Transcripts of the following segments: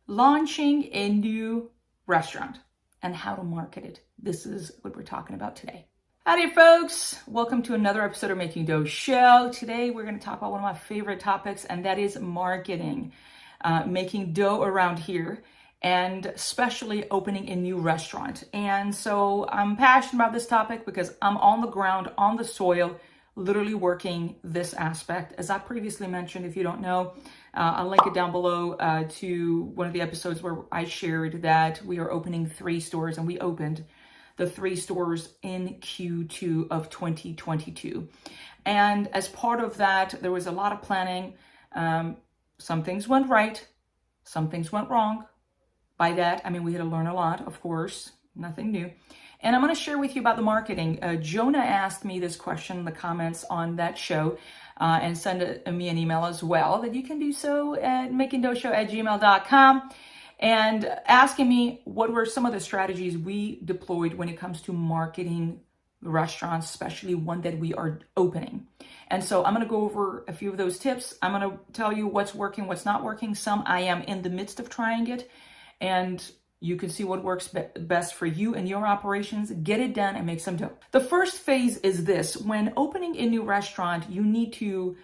launching a new restaurant and how to market it. This is what we're talking about today. Howdy folks, welcome to another episode of Making Dough Show. Today we're going to talk about one of my favorite topics, and that is marketing, making dough around here, and especially opening a new restaurant. And so I'm passionate about this topic because I'm on the ground, on the soil, literally working this aspect. As I previously mentioned, if you don't know, I'll link it down below to one of the episodes where I shared that we are opening 3 stores, and we opened the 3 stores in Q2 of 2022. And as part of that, there was a lot of planning. Some things went right, some things went wrong. By that, I mean, we had to learn a lot, of course, nothing new. And I'm going to share with you about the marketing. Jona asked me this question in the comments on that show, and send me an email as well, that you can do so at makingdoughshow@gmail.com, and asking me what were some of the strategies we deployed when it comes to marketing the restaurants, especially one that we are opening. And so I'm going to go over a few of those tips. I'm going to tell you what's working, what's not working. Some I am in the midst of trying it, and you can see what works best for you and your operations. Get it done and make some dough. The first phase is this. When opening a new restaurant, you need to,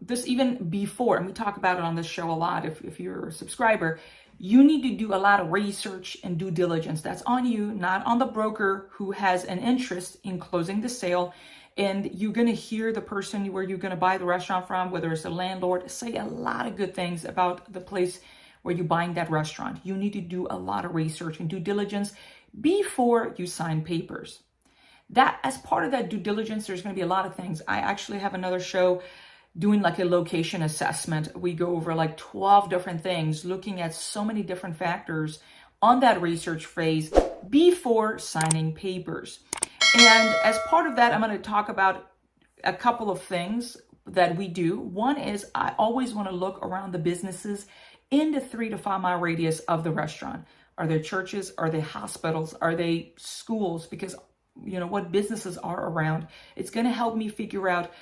this even before, and we talk about it on this show a lot if you're a subscriber, you need to do a lot of research and due diligence. That's on you, not on the broker who has an interest in closing the sale. And you're going to hear the person where you're going to buy the restaurant from, whether it's a landlord, say a lot of good things about the place where you're buying that restaurant. You need to do a lot of research and due diligence before you sign papers. That, as part of that due diligence, there's going to be a lot of things. I actually have another show doing like a location assessment. We go over like 12 different things, looking at so many different factors on that research phase before signing papers. And as part of that, I'm going to talk about a couple of things that we do. One is I always want to look around the businesses in the 3 to 5 mile radius of the restaurant. Are there churches? Are they hospitals? Are they schools? Because you know what businesses are around. It's going to help me figure out,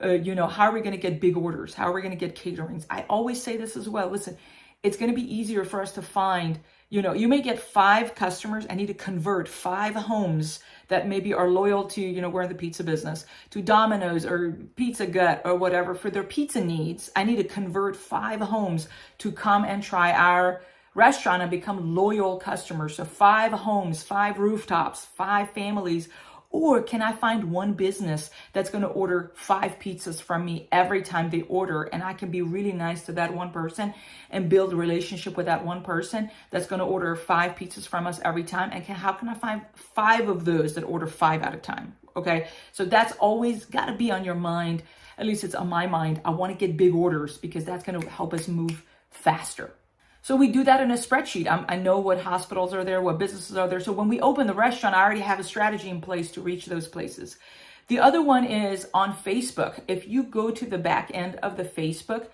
how are we going to get big orders? How are we going to get caterings? I always say this as well. Listen, it's going to be easier for us to find, you may get 5 customers. I need to convert 5 homes that maybe are loyal to, we're in the pizza business, to Domino's or Pizza Gut or whatever for their pizza needs. I need to convert 5 homes to come and try our restaurant and become loyal customers. So 5 homes, 5 rooftops, 5 families. Or can I find one business that's going to order 5 pizzas from me every time they order, and I can be really nice to that one person and build a relationship with that one person that's going to order 5 pizzas from us every time? And how can I find 5 of those that order 5 at a time? Okay, so that's always got to be on your mind. At least it's on my mind. I want to get big orders because that's going to help us move faster. So we do that in a spreadsheet. I know what hospitals are there, what businesses are there. So when we open the restaurant, I already have a strategy in place to reach those places. The other one is on Facebook. If you go to the back end of the Facebook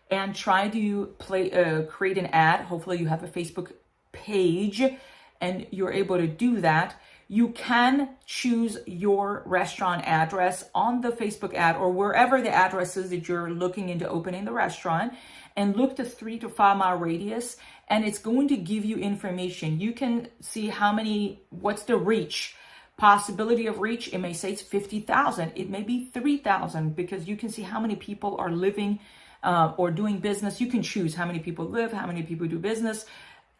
and try to create an ad, hopefully you have a Facebook page and you're able to do that, you can choose your restaurant address on the Facebook ad or wherever the address is that you're looking into opening the restaurant, and look to 3 to 5 mile radius, and it's going to give you information. You can see what's the reach, possibility of reach. It may say it's 50,000. It may be 3,000 because you can see how many people are living or doing business. You can choose how many people live, how many people do business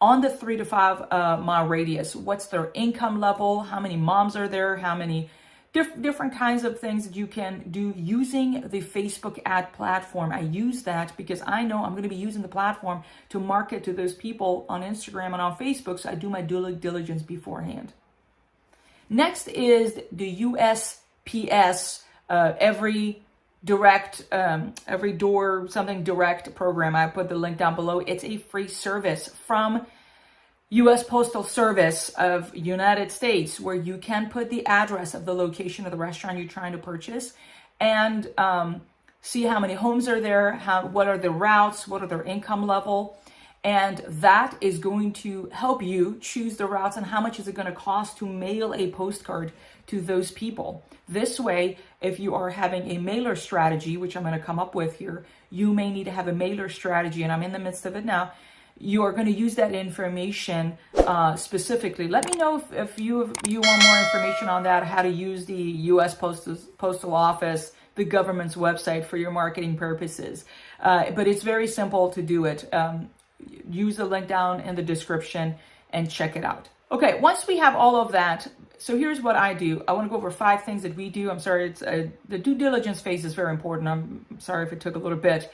on the 3 to 5 mile radius. What's their income level? How many moms are there? How many different kinds of things that you can do using the Facebook ad platform. I use that because I know I'm going to be using the platform to market to those people on Instagram and on Facebook, so I do my due diligence beforehand. Next is the USPS every door something direct program. I put the link down below. It's a free service from U.S. Postal Service of United States, where you can put the address of the location of the restaurant you're trying to purchase and see how many homes are there, what are the routes, what are their income level. And that is going to help you choose the routes and how much is it going to cost to mail a postcard to those people. This way, if you are having a mailer strategy, which I'm going to come up with here, you may need to have a mailer strategy, and I'm in the midst of it now. you are going to use that information specifically. Let me know if you want more information on that, how to use the U.S. Postal Office, the government's website for your marketing purposes. But it's very simple to do it. Use the link down in the description and check it out. Okay, once we have all of that, so here's what I do. I want to go over 5 things that we do. I'm sorry, it's the due diligence phase is very important. I'm sorry if it took a little bit.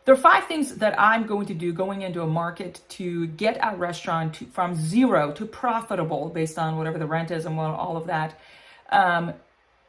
There are 5 things that I'm going to do going into a market to get our restaurant from zero to profitable based on whatever the rent is and all of that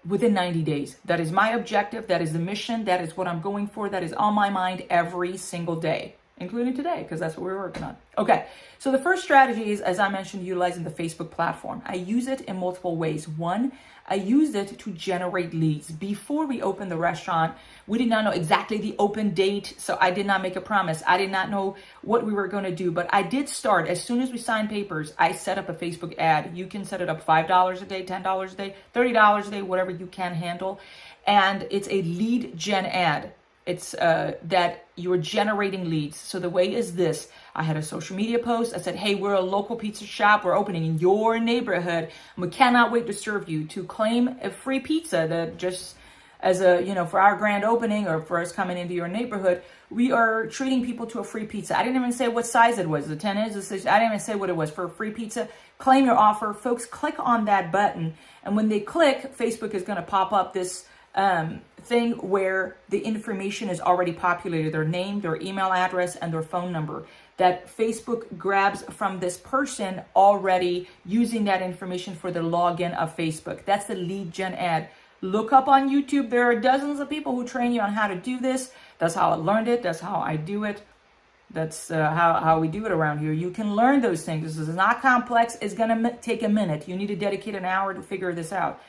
within 90 days. That is my objective. That is the mission. That is what I'm going for. That is on my mind every single day, including today, because that's what we're working on. Okay, so the first strategy is, as I mentioned, utilizing the Facebook platform. I use it in multiple ways. One, I used it to generate leads. Before we opened the restaurant, we did not know exactly the open date, so I did not make a promise. I did not know what we were going to do, but I did start. As soon as we signed papers, I set up a Facebook ad. You can set it up $5 a day, $10 a day, $30 a day, whatever you can handle. And it's a lead gen ad. It's that you're generating leads. So the way is this. I had a social media post. I said, hey, we're a local pizza shop. We're opening in your neighborhood. And we cannot wait to serve you. To claim a free pizza that just as a, for our grand opening or for us coming into your neighborhood, we are treating people to a free pizza. I didn't even say what size it was. The 10 is, the 6, I didn't even say what it was. For a free pizza, claim your offer. Folks, click on that button. And when they click, Facebook is going to pop up this thing where the information is already populated, their name, their email address, and their phone number, that Facebook grabs from this person already using that information for the login of Facebook. That's the lead gen ad. Look up on YouTube. There are dozens of people who train you on how to do this. That's how I learned it. That's how I do it. That's how we do it around here. You can learn those things. This is not complex. It's going to take a minute. You need to dedicate an hour to figure this out.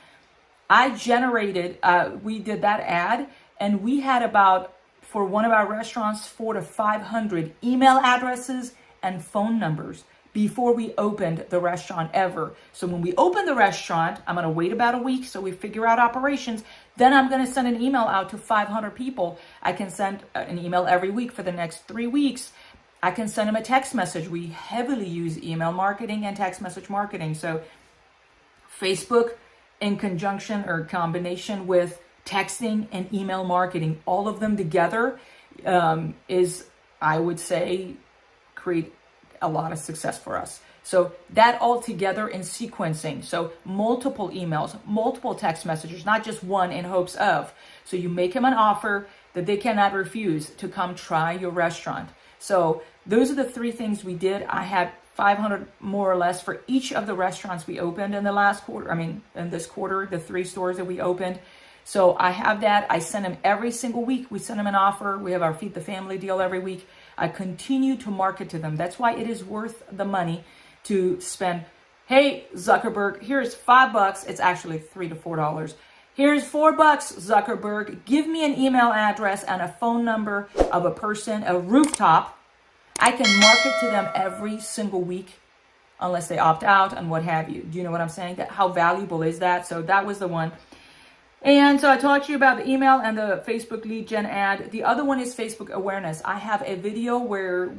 I generated, we did that ad, and we had about, for one of our restaurants, 400 to 500 email addresses and phone numbers before we opened the restaurant ever. So when we open the restaurant, I'm going to wait about a week so we figure out operations. Then I'm going to send an email out to 500 people. I can send an email every week for the next 3 weeks. I can send them a text message. We heavily use email marketing and text message marketing. So Facebook, in conjunction or combination with texting and email marketing, all of them together is, I would say, create a lot of success for us. So that all together in sequencing. So multiple emails, multiple text messages, not just one in hopes of. So you make them an offer that they cannot refuse to come try your restaurant. So those are the 3 things we did. I had 500 more or less for each of the restaurants we opened in the last quarter. In this quarter, the 3 stores that we opened. So I have that. I send them every single week. We send them an offer. We have our Feed the Family deal every week. I continue to market to them. That's why it is worth the money to spend. Hey, Zuckerberg, here's $5. It's actually $3 to $4. Here's $4, Zuckerberg. Give me an email address and a phone number of a person, a rooftop. I can market to them every single week unless they opt out and what have you. Do you know what I'm saying? How valuable is that? So that was the one. And so I talked to you about the email and the Facebook lead gen ad. The other one is Facebook awareness. I have a video where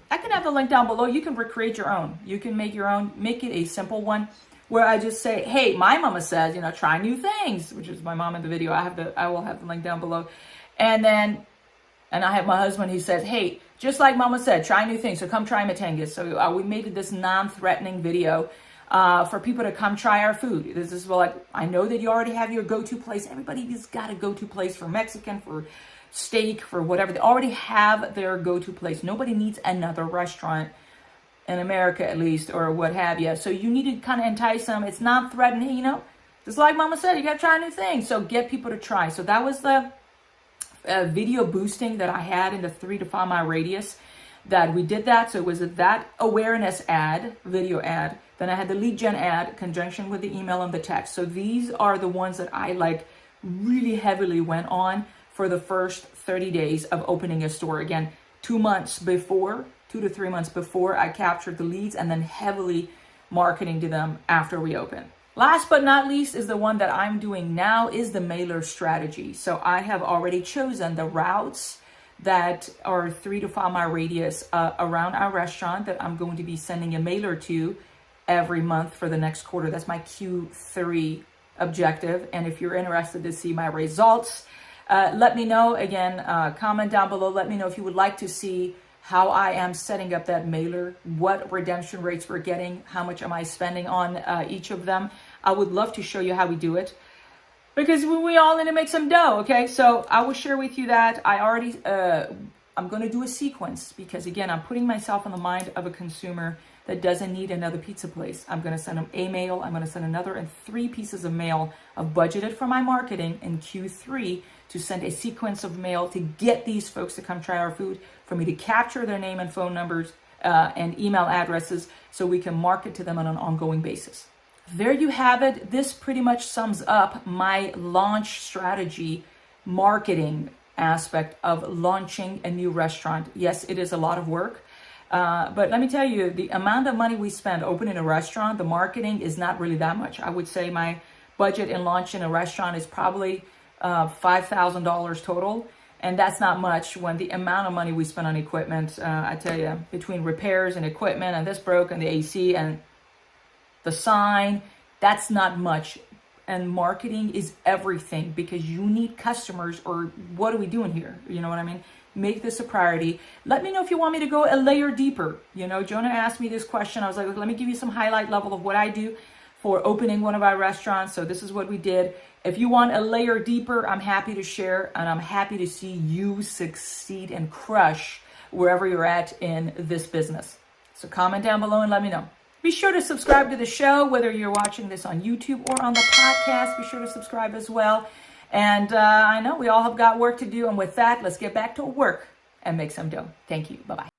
I can have the link down below. You can recreate your own. You can make your own, make it a simple one where I just say, hey, my mama says, try new things, which is my mom in the video. I will have the link down below. And I have my husband who says, hey, just like Mama said, try new things. So come try Matangas. So we made this non-threatening video for people to come try our food. This is like, I know that you already have your go-to place. Everybody's got a go-to place for Mexican, for steak, for whatever. They already have their go-to place. Nobody needs another restaurant in America, at least, or what have you. So you need to kind of entice them. It's non-threatening, Just like Mama said, you got to try new things. So get people to try. So that was the video boosting that I had in the 3 to 5 mile radius that we did that. So it was that awareness ad, video ad. Then I had the lead gen ad, conjunction with the email and the text. So these are the ones that I really heavily went on for the first 30 days of opening a store. Again, 2 to 3 months before I captured the leads, and then heavily marketing to them after we open. Last but not least is the one that I'm doing now is the mailer strategy. So I have already chosen the routes that are 3 to 5 mile radius around our restaurant that I'm going to be sending a mailer to every month for the next quarter. That's my Q3 objective. And if you're interested to see my results, let me know. Again, comment down below. Let me know if you would like to see how I am setting up that mailer, what redemption rates we're getting, how much am I spending on each of them. I would love to show you how we do it, because we all need to make some dough, okay? So I will share with you that I'm going to do a sequence, because again, I'm putting myself in the mind of a consumer that doesn't need another pizza place. I'm going to send them a mail. I'm going to send another, and 3 pieces of mail I've budgeted for my marketing in Q3 to send a sequence of mail to get these folks to come try our food, for me to capture their name and phone numbers and email addresses so we can market to them on an ongoing basis. There you have it. This pretty much sums up my launch strategy, marketing aspect of launching a new restaurant. Yes, it is a lot of work. But let me tell you, the amount of money we spend opening a restaurant, the marketing is not really that much. I would say my budget in launching a restaurant is probably $5,000 total. And that's not much when the amount of money we spend on equipment, I tell you, between repairs and equipment and this broke and the AC and the sign, that's not much. And marketing is everything, because you need customers, or what are we doing here? You know what I mean? Make this a priority. Let me know if you want me to go a layer deeper. You know, Jona asked me this question. I was like, let me give you some highlight level of what I do for opening one of our restaurants. So this is what we did. If you want a layer deeper, I'm happy to share, and I'm happy to see you succeed and crush wherever you're at in this business. So comment down below and let me know. Be sure to subscribe to the show, whether you're watching this on YouTube or on the podcast. Be sure to subscribe as well. And I know we all have got work to do. And with that, let's get back to work and make some dough. Thank you. Bye-bye.